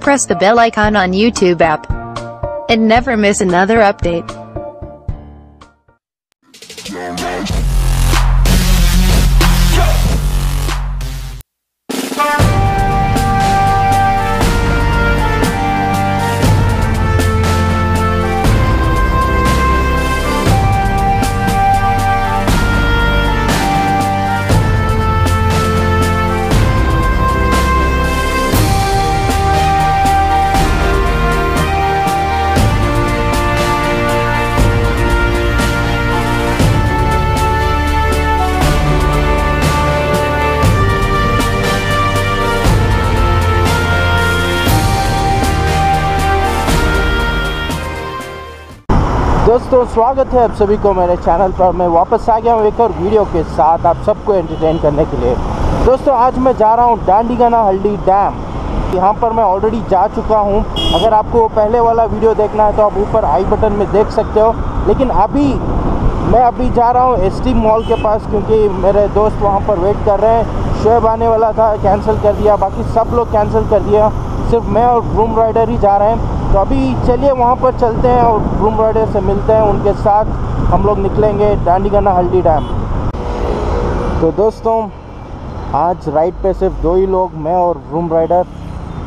Press the bell icon on YouTube app and never miss another update. दोस्तों स्वागत है आप सभी को मेरे चैनल पर। मैं वापस आ गया हूँ एक और वीडियो के साथ आप सबको एंटरटेन करने के लिए। दोस्तों आज मैं जा रहा हूँ दांडीगानाहल्ली डैम। यहाँ पर मैं ऑलरेडी जा चुका हूँ। अगर आपको पहले वाला वीडियो देखना है तो आप ऊपर आई बटन में देख सकते हो। लेकिन मैं अभी जा रहा हूँ एसटी मॉल के पास, क्योंकि मेरे दोस्त वहाँ पर वेट कर रहे हैं। शोएब आने वाला था, कैंसिल कर दिया, बाकी सब लोग कैंसिल कर दिया, सिर्फ मैं और व्रूम राइडर ही जा रहे हैं। तो अभी चलिए वहाँ पर चलते हैं और व्रूम राइडर से मिलते हैं। उनके साथ हम लोग निकलेंगे दांडीगानाहल्ली डैम। तो दोस्तों आज राइड पे सिर्फ दो ही लोग, मैं और व्रूम राइडर,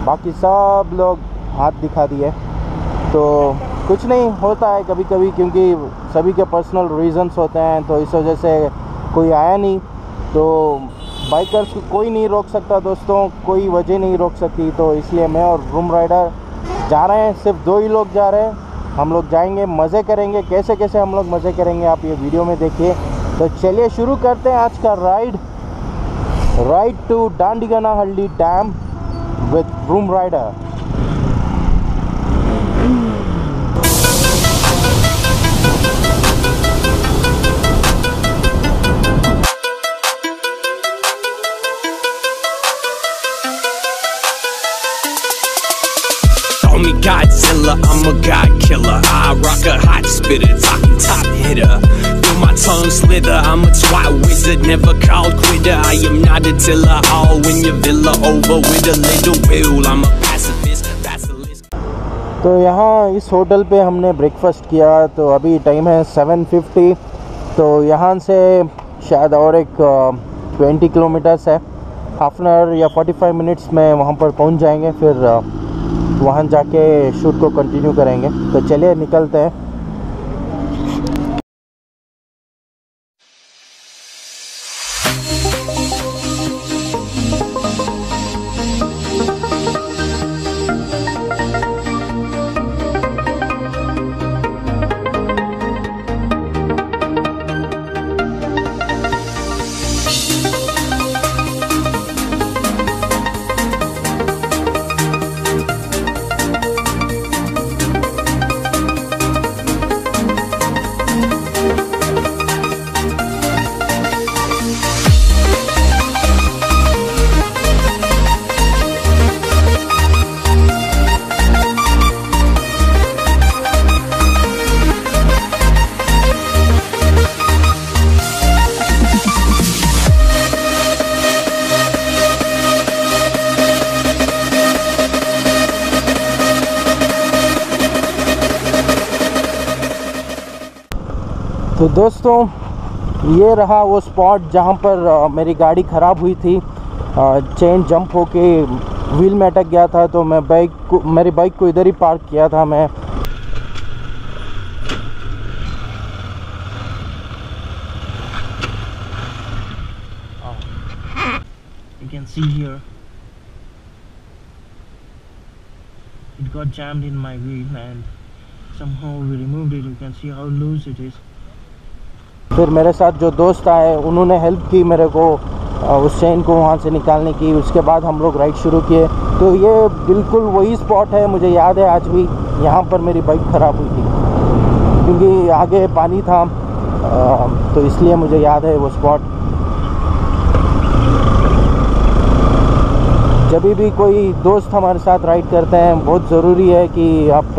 बाकी सब लोग हाथ दिखा दिए। तो कुछ नहीं होता है कभी कभी, क्योंकि सभी के पर्सनल रीजंस होते हैं, तो इस वजह से कोई आया नहीं। तो बाइकर्स को कोई नहीं रोक सकता दोस्तों, कोई वजह नहीं रोक सकती। तो इसलिए मैं और व्रूम राइडर जा रहे हैं, सिर्फ दो ही लोग जा रहे हैं। हम लोग जाएंगे, मज़े करेंगे। कैसे कैसे हम लोग मज़े करेंगे आप ये वीडियो में देखिए। तो चलिए शुरू करते हैं आज का ride to Dandiganahalli dam with Vroom rider. Me Godzilla, I'm a god killer. I rock a hot spitter, talking top hitter. Feel my tongue slither, I'm a twat wizard, never called quitter. I am not a tiller, all in your villa over with a little will. I'm a pacifist, basilisk. तो यहाँ इस hotel पे हमने breakfast किया। तो अभी time है 7:50। तो यहाँ से शायद और एक 20 किलोमीटर्स है। हाफ एन आवर या 45 मिनट्स में वहाँ पर पहुँच जाएंगे। फिर वहाँ जाके शूट को कंटिन्यू करेंगे। तो चलिए निकलते हैं। तो दोस्तों ये रहा वो स्पॉट जहाँ पर मेरी गाड़ी ख़राब हुई थी। चेन जंप होके व्हील में अटक गया था। तो मेरी बाइक को इधर ही पार्क किया था मैं। You can see here it got jammed in my wheel and somehow we removed it. You can see how loose it is. फिर मेरे साथ जो दोस्त आए उन्होंने हेल्प की मेरे को उस चेन को वहाँ से निकालने की। उसके बाद हम लोग राइड शुरू किए। तो ये बिल्कुल वही स्पॉट है, मुझे याद है आज भी। यहाँ पर मेरी बाइक ख़राब हुई थी क्योंकि आगे पानी था, तो इसलिए मुझे याद है वो स्पॉट। जब भी कोई दोस्त हमारे साथ राइड करते हैं बहुत ज़रूरी है कि आप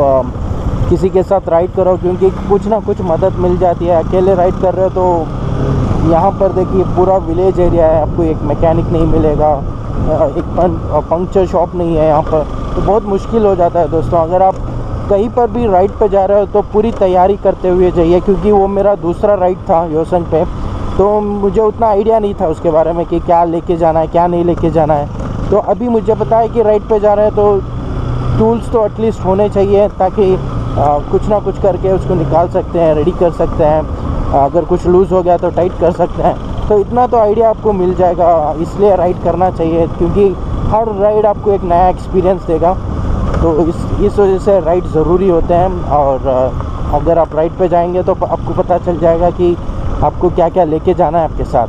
किसी के साथ राइड करो, क्योंकि कुछ ना कुछ मदद मिल जाती है। अकेले राइड कर रहे हो तो यहाँ पर देखिए पूरा विलेज एरिया है, आपको एक मैकेनिक नहीं मिलेगा, एक पंक्चर शॉप नहीं है यहाँ पर। तो बहुत मुश्किल हो जाता है दोस्तों। अगर आप कहीं पर भी राइड पे जा रहे हो तो पूरी तैयारी करते हुए जाइए, क्योंकि वो मेरा दूसरा राइड था ह्योसंग पे, तो मुझे उतना आइडिया नहीं था उसके बारे में कि क्या लेके जाना है क्या नहीं लेके जाना है। तो अभी मुझे पता है कि राइड पे जा रहे हैं तो टूल्स तो एटलीस्ट होने चाहिए, ताकि कुछ ना कुछ करके उसको निकाल सकते हैं, रेडी कर सकते हैं। अगर कुछ लूज़ हो गया तो टाइट कर सकते हैं। तो इतना तो आइडिया आपको मिल जाएगा, इसलिए राइड करना चाहिए, क्योंकि हर राइड आपको एक नया एक्सपीरियंस देगा। तो इस वजह से राइड ज़रूरी होते हैं। और अगर आप राइड पे जाएंगे तो आपको पता चल जाएगा कि आपको क्या क्या लेके जाना है आपके साथ।